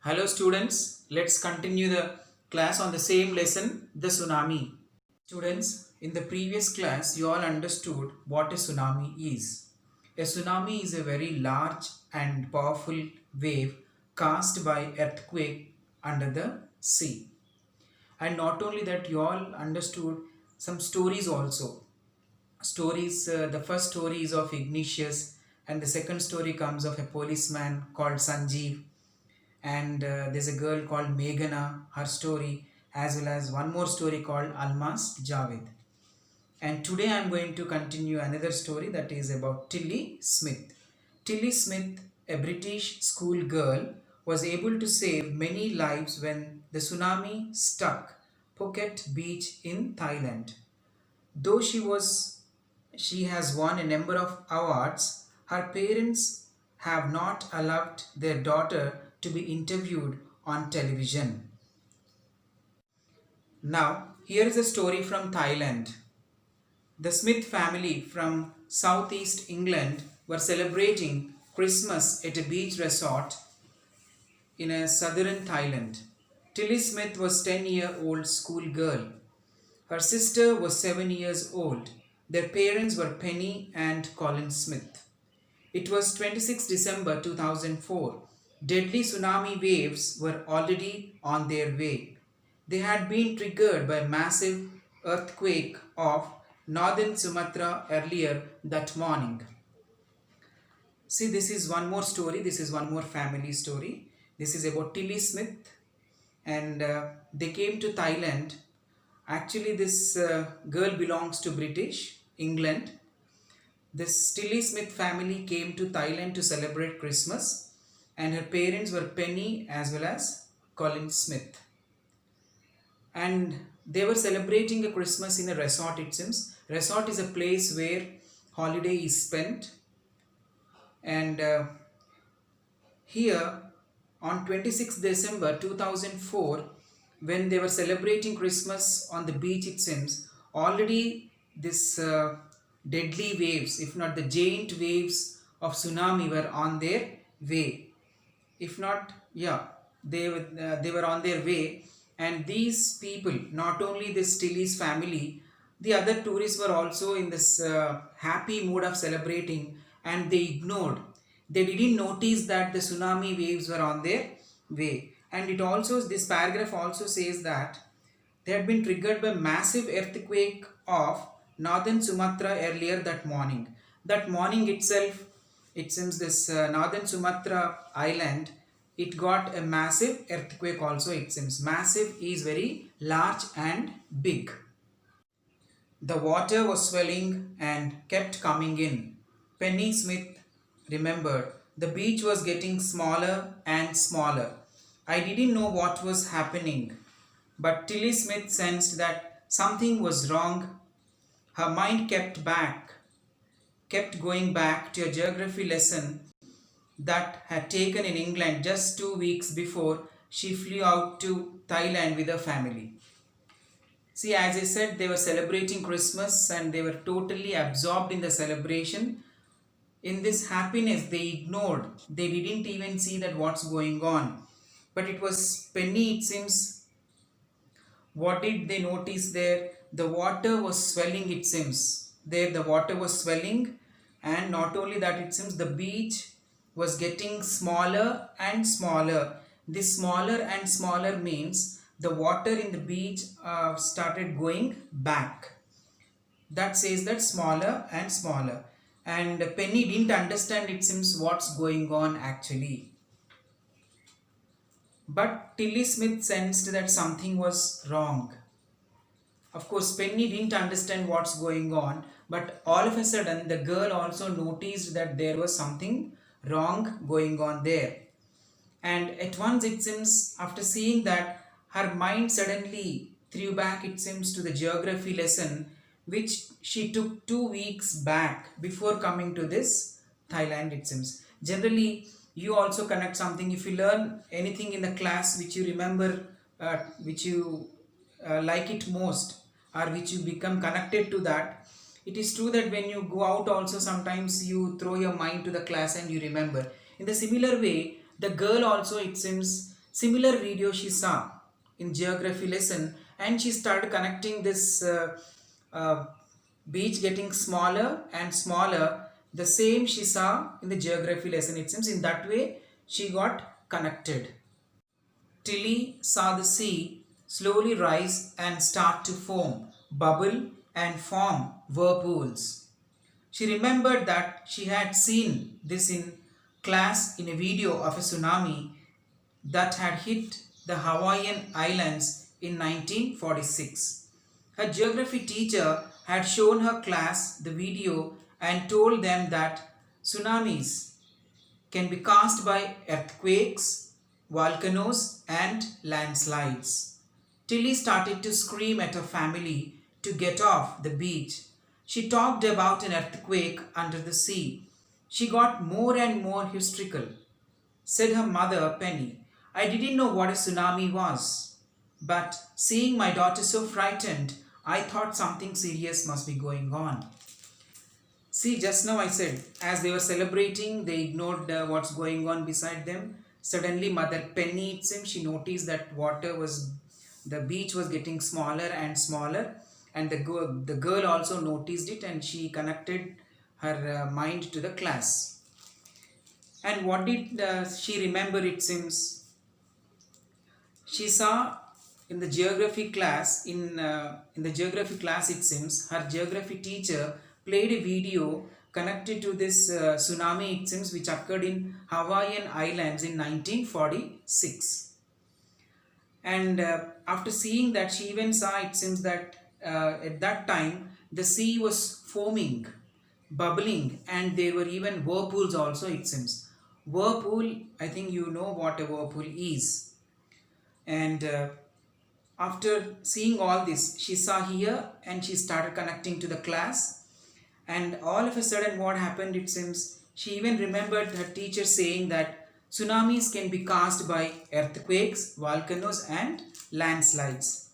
Hello students, let's continue the class on the same lesson, the tsunami. Students, in the previous class you all understood what a tsunami is. A tsunami is a very large and powerful wave cast by earthquake under the sea. And not only that, you all understood some stories also. The first story is of Ignatius, and the second story comes of a policeman called Sanjeev, and there's a girl called Meghana, her story, as well as one more story called Almas Javed. And today I'm going to continue another story that is about Tilly Smith. Tilly Smith, a British school girl, was able to save many lives when the tsunami struck Phuket Beach in Thailand. Though she has won a number of awards, her parents have not allowed their daughter to be interviewed on television. Now, here is a story from Thailand. The Smith family from southeast England were celebrating Christmas at a beach resort in a southern Thailand. Tilly Smith was 10-year-old schoolgirl. Her sister was 7 years old. Their parents were Penny and Colin Smith. It was 26 December 2004. Deadly tsunami waves were already on their way. They had been triggered by a massive earthquake of northern Sumatra earlier that morning. See, this is one more story. This is one more family story. This is about Tilly Smith, and they came to Thailand. Actually, this girl belongs to British England. This Tilly Smith family came to Thailand to celebrate Christmas, and her parents were Penny as well as Colin Smith. And they were celebrating a Christmas in a resort, it seems. Resort is a place where holiday is spent. And here on 26th December 2004, when they were celebrating Christmas on the beach, it seems, already this deadly waves, if not the giant waves of tsunami, were on their way. If not, yeah, they were on their way. And these people, not only this Tilly's family, the other tourists were also in this happy mood of celebrating, and they didn't notice that the tsunami waves were on their way. And this paragraph also says that they had been triggered by massive earthquake of northern Sumatra earlier that morning. That morning itself, it seems this northern Sumatra island, it got a massive earthquake also, it seems. Massive is very large and big. The water was swelling and kept coming in. Penny Smith remembered the beach was getting smaller and smaller. I didn't know what was happening, but Tilly Smith sensed that something was wrong. Her mind kept going back to a geography lesson that had taken in England just 2 weeks before she flew out to Thailand with her family. See, as I said, they were celebrating Christmas and they were totally absorbed in the celebration. In this happiness, they didn't even see that what's going on. But it was Penny, it seems. What did they notice there? The water was swelling, it seems. There the water was swelling, and not only that, it seems the beach was getting smaller and smaller. This smaller and smaller means the water in the beach started going back. That says that smaller and smaller. And Penny didn't understand, it seems, what's going on actually. But Tilly Smith sensed that something was wrong. Of course, Penny didn't understand what's going on, but all of a sudden the girl also noticed that there was something wrong going on there. And at once, it seems, after seeing that, her mind suddenly threw back, it seems, to the geography lesson which she took 2 weeks back before coming to this Thailand, it seems. Generally, you also connect something. If you learn anything in the class which you remember, which you like it most, or which you become connected to that, it is true that when you go out also, sometimes you throw your mind to the class and you remember. In the similar way, the girl also, it seems, Similar video she saw in geography lesson, and she started connecting this uh, beach getting smaller and smaller. The same she saw in the geography lesson. It seems in that way she got connected. Tilly saw the sea slowly rise and start to foam, bubble, and form whirlpools. She remembered that she had seen this in class in a video of a tsunami that had hit the Hawaiian Islands in 1946. Her geography teacher had shown her class the video and told them that tsunamis can be caused by earthquakes, volcanoes, and landslides. Tilly started to scream at her family to get off the beach. She talked about an earthquake under the sea. She got more and more hysterical. Said her mother, Penny, I didn't know what a tsunami was. But seeing my daughter so frightened, I thought something serious must be going on. See, just now I said, as they were celebrating, they ignored what's going on beside them. Suddenly, Mother Penny, it seems, she noticed that the beach was getting smaller and smaller, and the girl also noticed it, and she connected her mind to the class. And what did she remember? It seems she saw in the geography class. In the geography class, it seems her geography teacher played a video connected to this tsunami. It seems which occurred in Hawaiian Islands in 1946. And after seeing that, she even saw, it seems that at that time the sea was foaming, bubbling, and there were even whirlpools also. It seems whirlpool, I think you know what a whirlpool is. And after seeing all this, she saw here and she started connecting to the class. And all of a sudden, what happened, it seems, she even remembered her teacher saying that tsunamis can be caused by earthquakes, volcanoes, and landslides.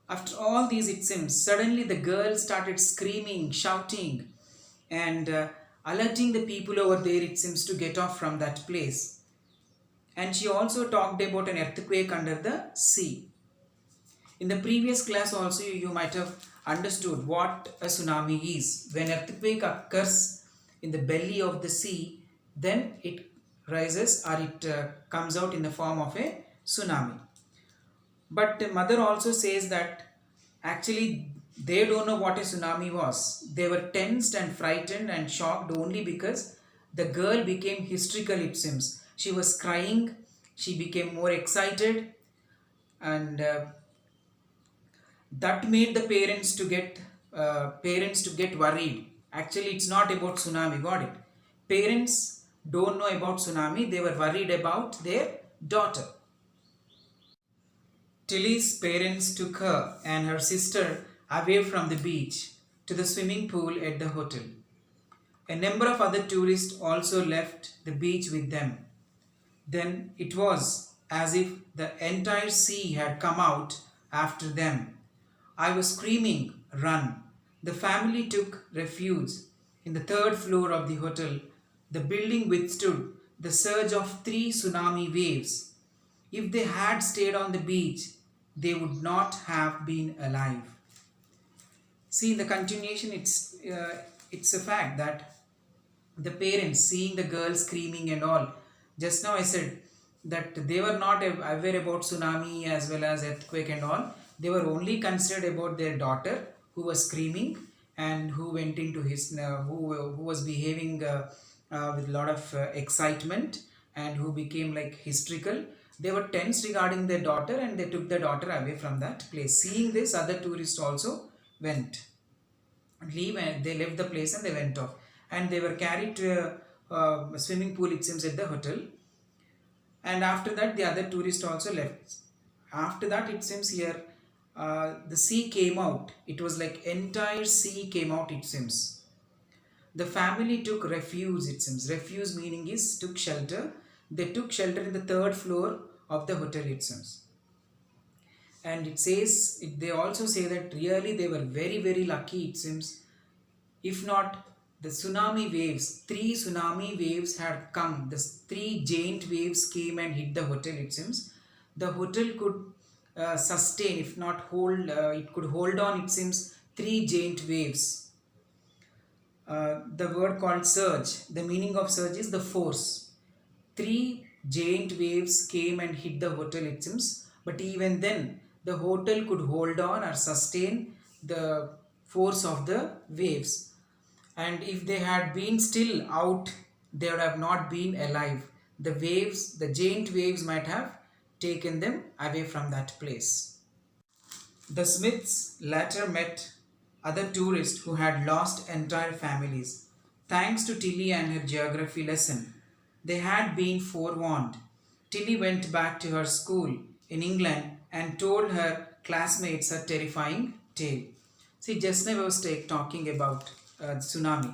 After all these, it seems, suddenly the girl started screaming, shouting, and alerting the people over there, it seems, to get off from that place. And she also talked about an earthquake under the sea. In the previous class also, you might have understood what a tsunami is. When earthquake occurs in the belly of the sea, then it rises or it comes out in the form of a tsunami. But the mother also says that actually they don't know what a tsunami was. They were tensed and frightened and shocked only because the girl became hysterical, it seems. She was crying, she became more excited, and that made the parents to get worried. Actually, it's not about tsunami, got it? Parents don't know about tsunami, they were worried about their daughter. Tilly's parents took her and her sister away from the beach to the swimming pool at the hotel. A number of other tourists also left the beach with them. Then it was as if the entire sea had come out after them. I was screaming, run. The family took refuge in the third floor of the hotel. The building withstood the surge of 3 tsunami waves. If they had stayed on the beach, they would not have been alive. See, in the continuation, it's a fact that the parents seeing the girl screaming and all. Just now I said that they were not aware about tsunami as well as earthquake and all. They were only concerned about their daughter who was screaming and who went into who was behaving with a lot of excitement and who became like hysterical. They were tense regarding their daughter and they took their daughter away from that place. Seeing this, other tourists also went. They left the place and they went off. And they were carried to a swimming pool, it seems, at the hotel. And after that, the other tourists also left. After that, it seems here, the sea came out. It was like entire sea came out, it seems. The family took refuge, it seems. Refuge meaning is took shelter. They took shelter in the third floor of the hotel, it seems. And it says, they also say that really they were very, very lucky, it seems. If not, the tsunami waves, 3 tsunami waves had come. The 3 giant waves came and hit the hotel, it seems. the hotel could sustain, if not hold, it could hold on, it seems, three giant waves. The word called surge, the meaning of surge is the force. Three giant waves came and hit the hotel, it seems, but even then, the hotel could hold on or sustain the force of the waves. And if they had been still out, they would have not been alive. The waves, the giant waves, might have taken them away from that place. The Smiths later met other tourists who had lost entire families. Thanks to Tilly and her geography lesson, they had been forewarned. Tilly went back to her school in England and told her classmates her terrifying tale. See, just now I was talking about tsunami.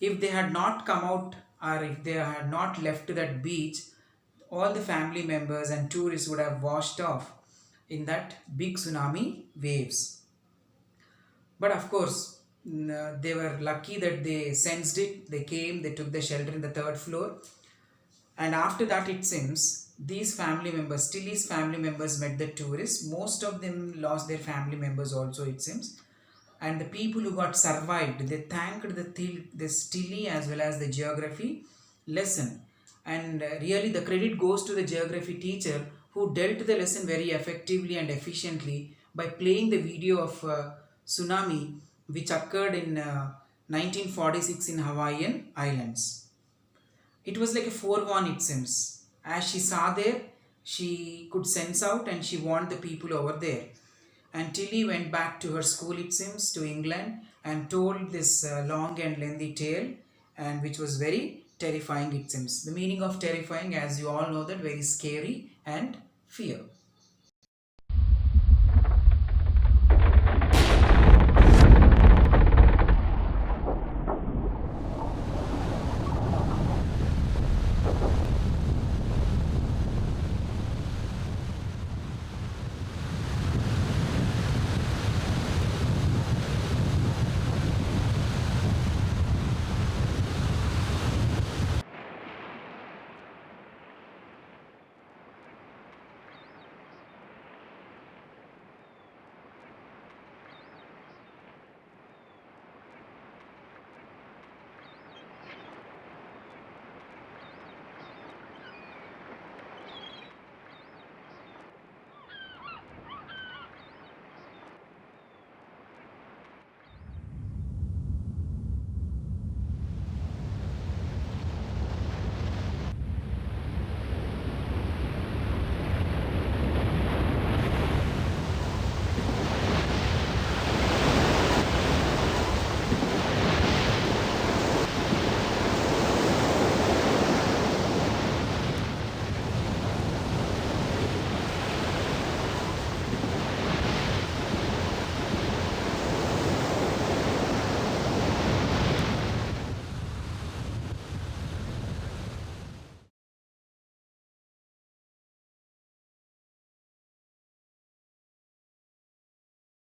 If they had not come out, or if they had not left that beach, all the family members and tourists would have washed off in that big tsunami waves. But of course, they were lucky that they sensed it. They came, they took the shelter in the third floor. And after that, it seems, these family members, Tilly's family members, met the tourists. Most of them lost their family members also, it seems. And the people who got survived, they thanked the Tilly as well as the geography lesson. And really, the credit goes to the geography teacher who dealt the lesson very effectively and efficiently by playing the video of tsunami which occurred in 1946 in Hawaiian Islands. It was like a forewarn, it seems. As she saw there, she could sense out and she warned the people over there. And Tilly went back to her school, it seems, to England, and told this long and lengthy tale, and which was very terrifying, it seems. The meaning of terrifying, as you all know, that very scary and fear.